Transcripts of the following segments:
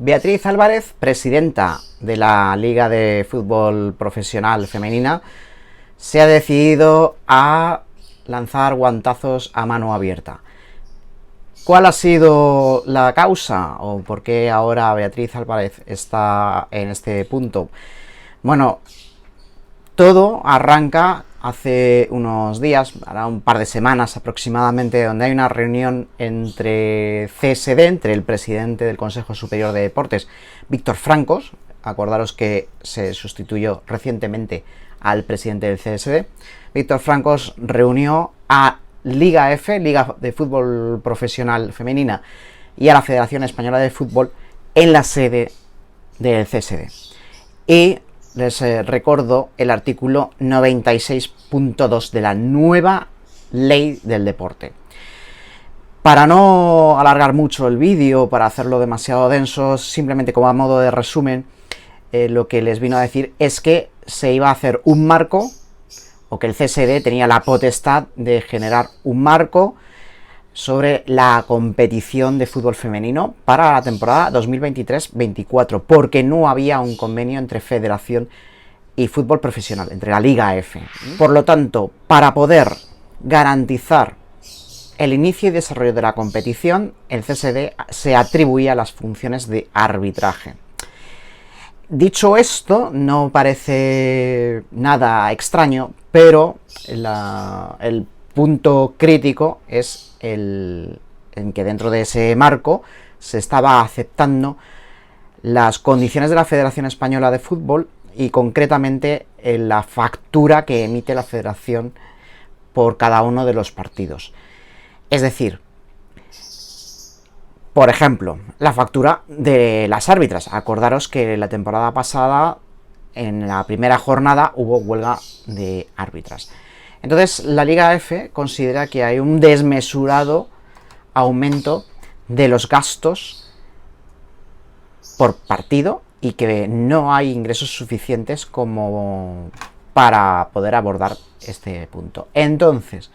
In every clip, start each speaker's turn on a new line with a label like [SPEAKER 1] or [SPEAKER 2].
[SPEAKER 1] Beatriz Álvarez, presidenta de la Liga de Fútbol Profesional Femenina, se ha decidido a lanzar guantazos a mano abierta. ¿Cuál ha sido la causa o por qué ahora Beatriz Álvarez está en este punto? Bueno, todo arranca hace unos días, ahora un par de semanas aproximadamente, donde hay una reunión entre CSD, entre el presidente del Consejo Superior de Deportes, Víctor Francos. Acordaros que se sustituyó recientemente al presidente del CSD. Víctor Francos reunió a Liga F, Liga de Fútbol Profesional Femenina, y a la Federación Española de Fútbol en la sede del CSD. Y les recuerdo el artículo 96.2 de la nueva ley del deporte. Para no alargar mucho el vídeo, para hacerlo demasiado denso, simplemente como a modo de resumen, lo que les vino a decir es que se iba a hacer un marco, o que el CSD tenía la potestad de generar un marco sobre la competición de fútbol femenino para la temporada 2023-24, porque no había un convenio entre federación y fútbol profesional, entre la Liga F. Por lo tanto, para poder garantizar el inicio y desarrollo de la competición, el CSD se atribuía las funciones de arbitraje. Dicho esto, no parece nada extraño, pero el punto crítico es en que dentro de ese marco se estaba aceptando las condiciones de la Federación Española de Fútbol y concretamente la factura que emite la Federación por cada uno de los partidos. Es decir, por ejemplo, la factura de las árbitras. Acordaros que la temporada pasada, en la primera jornada, hubo huelga de árbitras. Entonces, la Liga F considera que hay un desmesurado aumento de los gastos por partido y que no hay ingresos suficientes como para poder abordar este punto. Entonces,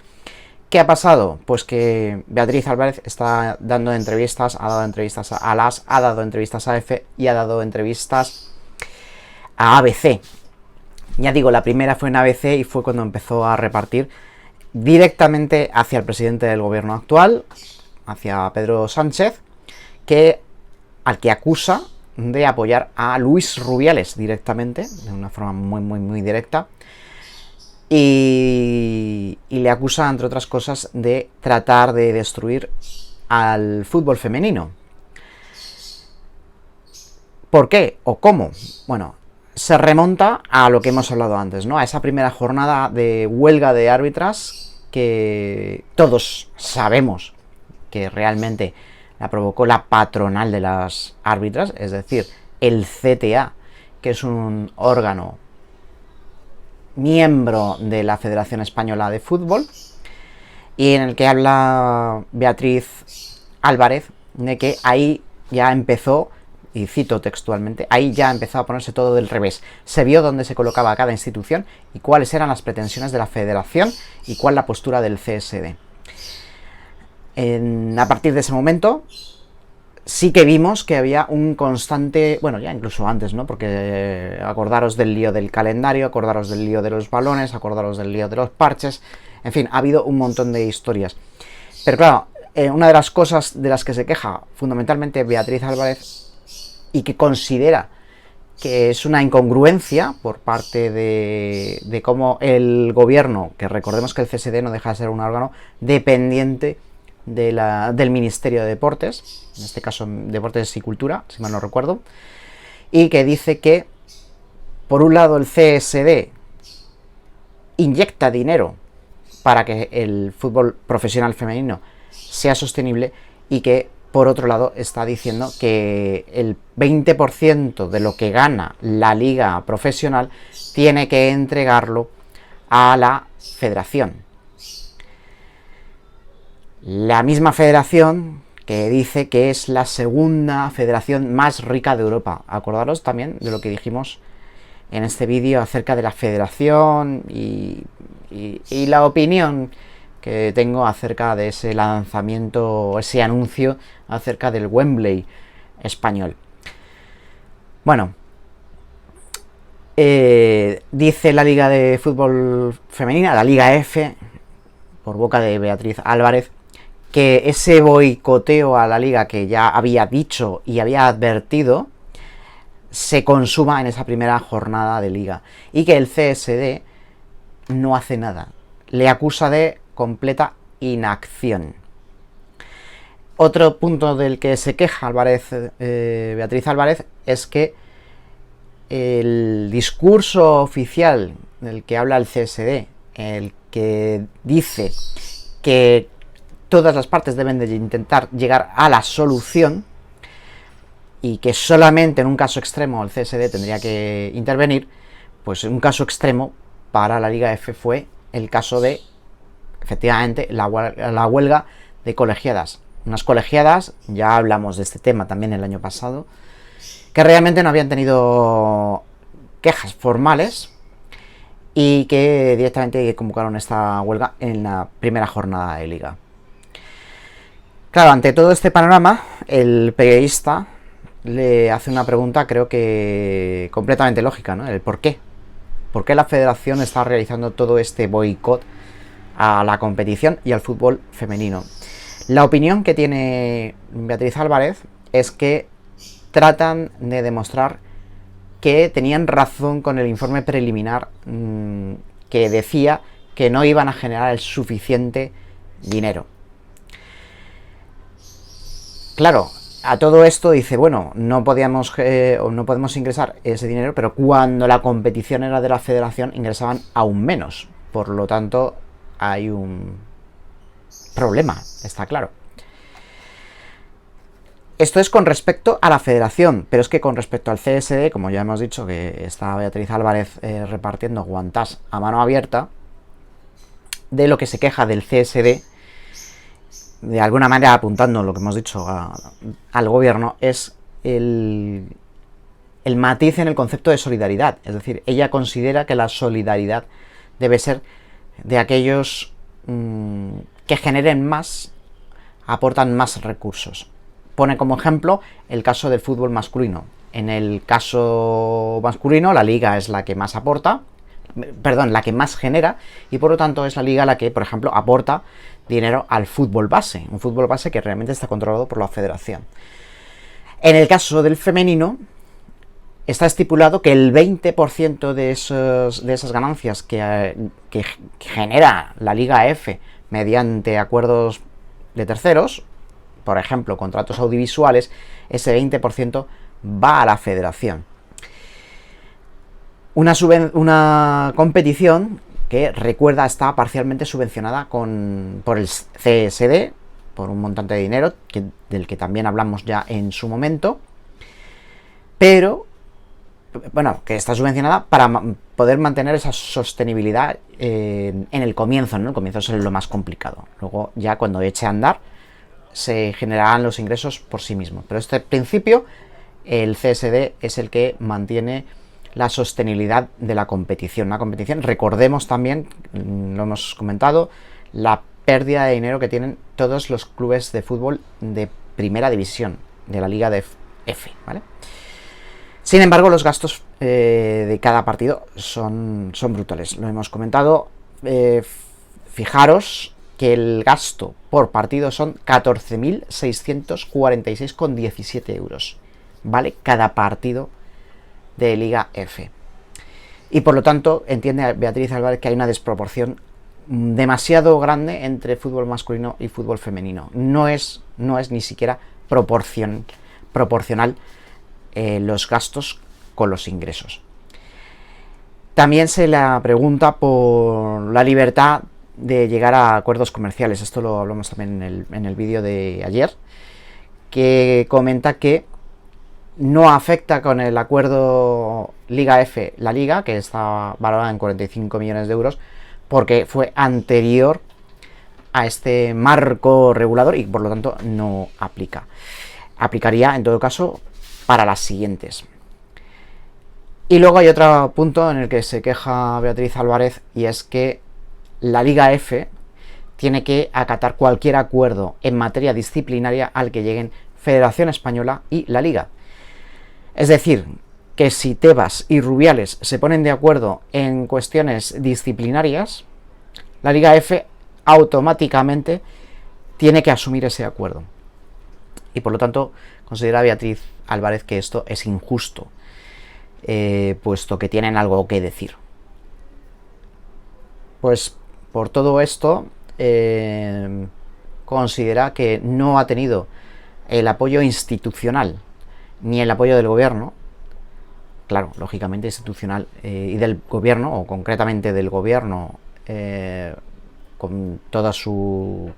[SPEAKER 1] ¿qué ha pasado? Pues que Beatriz Álvarez está dando entrevistas, ha dado entrevistas a AS, ha dado entrevistas a EFE y ha dado entrevistas a ABC. Ya digo, la primera fue en ABC y fue cuando empezó a repartir directamente hacia el presidente del gobierno actual, hacia Pedro Sánchez, al que acusa de apoyar a Luis Rubiales directamente, de una forma muy directa, y le acusa, entre otras cosas, de tratar de destruir al fútbol femenino. ¿Por qué o cómo? Bueno, se remonta a lo que hemos hablado antes, ¿no? A esa primera jornada de huelga de árbitras que todos sabemos que realmente la provocó la patronal de las árbitras, es decir, el CTA, que es un órgano miembro de la Federación Española de Fútbol, y en el que habla Beatriz Álvarez de que ahí ya empezó, y cito textualmente, ahí ya empezó a ponerse todo del revés. Se vio dónde se colocaba cada institución y cuáles eran las pretensiones de la federación y cuál la postura del CSD. A partir de ese momento sí que vimos que había un constante, bueno, ya incluso antes, ¿no? Porque acordaros del lío del calendario, acordaros del lío de los balones, acordaros del lío de los parches, en fin, ha habido un montón de historias. Pero claro, una de las cosas de las que se queja fundamentalmente Beatriz Álvarez y que considera que es una incongruencia por parte de cómo el gobierno, que recordemos que el CSD no deja de ser un órgano dependiente del Ministerio de Deportes, en este caso Deportes y Cultura, si mal no recuerdo, y que dice que por un lado el CSD inyecta dinero para que el fútbol profesional femenino sea sostenible y que por otro lado está diciendo que el 20% de lo que gana la liga profesional tiene que entregarlo a la federación. La misma federación que dice que es la segunda federación más rica de Europa. Acordaros también de lo que dijimos en este vídeo acerca de la federación y la opinión que tengo acerca de ese lanzamiento, ese anuncio acerca del Wembley español. Bueno, dice la Liga de Fútbol Femenina, la Liga F, por boca de Beatriz Álvarez, que ese boicoteo a la Liga que ya había dicho y había advertido se consuma en esa primera jornada de Liga y que el CSD no hace nada. Le acusa de completa inacción. Otro punto del que se queja Beatriz Álvarez es que el discurso oficial del que habla el CSD, el que dice que todas las partes deben de intentar llegar a la solución y que solamente en un caso extremo el CSD tendría que intervenir, pues un caso extremo para la Liga F fue el caso de, efectivamente, la huelga de colegiadas. Unas colegiadas, ya hablamos de este tema también el año pasado, que realmente no habían tenido quejas formales y que directamente convocaron esta huelga en la primera jornada de Liga. Claro, ante todo este panorama, el periodista le hace una pregunta, creo que completamente lógica, ¿no? El por qué. ¿Por qué la federación está realizando todo este boicot a la competición y al fútbol femenino? La opinión que tiene Beatriz Álvarez es que tratan de demostrar que tenían razón con el informe preliminar que decía que no iban a generar el suficiente dinero. Claro, a todo esto dice, bueno, no podemos ingresar ese dinero, pero cuando la competición era de la federación ingresaban aún menos. Por lo tanto, hay un problema, está claro. Esto es con respecto a la federación, pero es que con respecto al CSD, como ya hemos dicho que está Beatriz Álvarez repartiendo guantás a mano abierta, de lo que se queja del CSD, de alguna manera apuntando lo que hemos dicho al gobierno, es el matiz en el concepto de solidaridad. Es decir, ella considera que la solidaridad debe ser de aquellos que generen más, aportan más recursos. Pone como ejemplo el caso del fútbol masculino. En el caso masculino, la liga es la que más aporta, la que más genera, y por lo tanto es la liga la que, por ejemplo, aporta dinero al fútbol base, un fútbol base que realmente está controlado por la federación. En el caso del femenino, está estipulado que el 20% de esas ganancias que genera la Liga F mediante acuerdos de terceros, por ejemplo, contratos audiovisuales, ese 20% va a la federación. Una competición que, recuerda, está parcialmente subvencionada por el CSD, por un montante de dinero, del que también hablamos ya en su momento, pero, bueno, que está subvencionada para poder mantener esa sostenibilidad en el comienzo, ¿no? El comienzo es lo más complicado. Luego, ya cuando eche a andar, se generarán los ingresos por sí mismos. Pero este principio, el CSD es el que mantiene la sostenibilidad de la competición. Una competición, recordemos también, lo hemos comentado, la pérdida de dinero que tienen todos los clubes de fútbol de primera división, de la Liga de F, ¿vale? Sin embargo, los gastos de cada partido son brutales. Lo hemos comentado. Fijaros que el gasto por partido son 14.646,17 euros. ¿Vale? Cada partido de Liga F. Y por lo tanto, entiende Beatriz Álvarez que hay una desproporción demasiado grande entre fútbol masculino y fútbol femenino. No es ni siquiera proporcional los gastos con los ingresos. También se le pregunta por la libertad de llegar a acuerdos comerciales. Esto lo hablamos también en el vídeo de ayer, que comenta que no afecta con el acuerdo Liga F la Liga, que está valorada en 45 millones de euros, porque fue anterior a este marco regulador y por lo tanto no aplica. Aplicaría en todo caso para las siguientes. Y luego hay otro punto en el que se queja Beatriz Álvarez, y es que la Liga F tiene que acatar cualquier acuerdo en materia disciplinaria al que lleguen Federación Española y la Liga. Es decir, que si Tebas y Rubiales se ponen de acuerdo en cuestiones disciplinarias, la Liga F automáticamente tiene que asumir ese acuerdo. Y por lo tanto, considera Beatriz Álvarez que esto es injusto, puesto que tienen algo que decir. Pues por todo esto, considera que no ha tenido el apoyo institucional ni el apoyo del gobierno, claro, lógicamente institucional, y del gobierno, o concretamente del gobierno, con toda su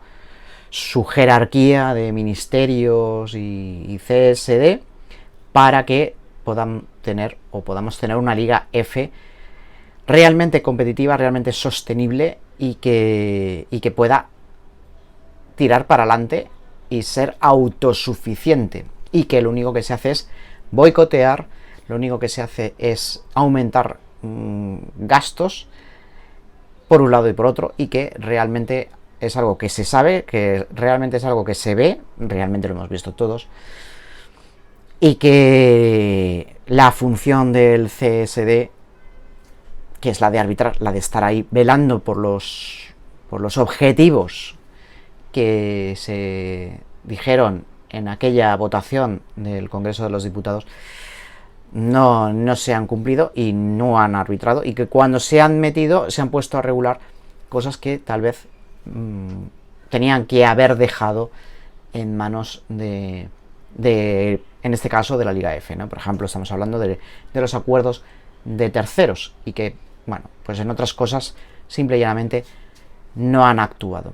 [SPEAKER 1] jerarquía de ministerios y CSD, para que podamos tener una Liga F realmente competitiva, realmente sostenible y que pueda tirar para adelante y ser autosuficiente, y que lo único que se hace es boicotear, lo único que se hace es aumentar gastos por un lado y por otro, y que realmente es algo que se sabe, que realmente es algo que se ve, realmente lo hemos visto todos, y que la función del CSD, que es la de arbitrar, la de estar ahí velando por los objetivos que se dijeron en aquella votación del Congreso de los Diputados, no se han cumplido y no han arbitrado, y que cuando se han metido se han puesto a regular cosas que tal vez tenían que haber dejado en manos de en este caso de la Liga F, ¿no? Por ejemplo, estamos hablando de los acuerdos de terceros, y que, bueno, pues en otras cosas simple y llanamente no han actuado.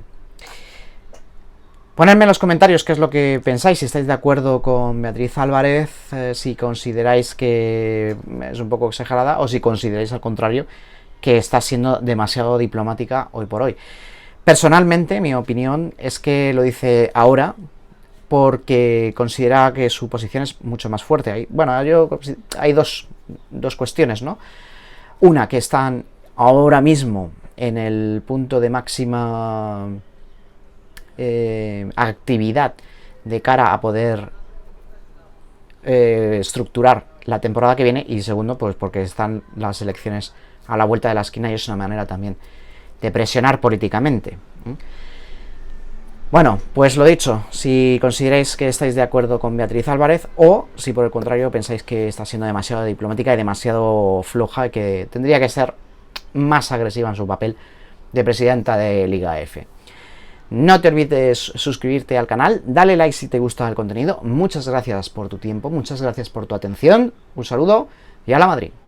[SPEAKER 1] Ponedme en los comentarios qué es lo que pensáis, si estáis de acuerdo con Beatriz Álvarez, si consideráis que es un poco exagerada, o si consideráis al contrario que está siendo demasiado diplomática hoy por hoy. Personalmente, mi opinión es que lo dice ahora porque considera que su posición es mucho más fuerte. Hay dos cuestiones, ¿no? Una, que están ahora mismo en el punto de máxima actividad de cara a poder estructurar la temporada que viene, y segundo, pues porque están las elecciones a la vuelta de la esquina y es una manera también de presionar políticamente. Bueno, pues lo dicho, si consideráis que estáis de acuerdo con Beatriz Álvarez, o si por el contrario pensáis que está siendo demasiado diplomática y demasiado floja, y que tendría que ser más agresiva en su papel de presidenta de Liga F. No te olvides suscribirte al canal, dale like si te gusta el contenido. Muchas gracias por tu tiempo, muchas gracias por tu atención, un saludo y a la Madrid.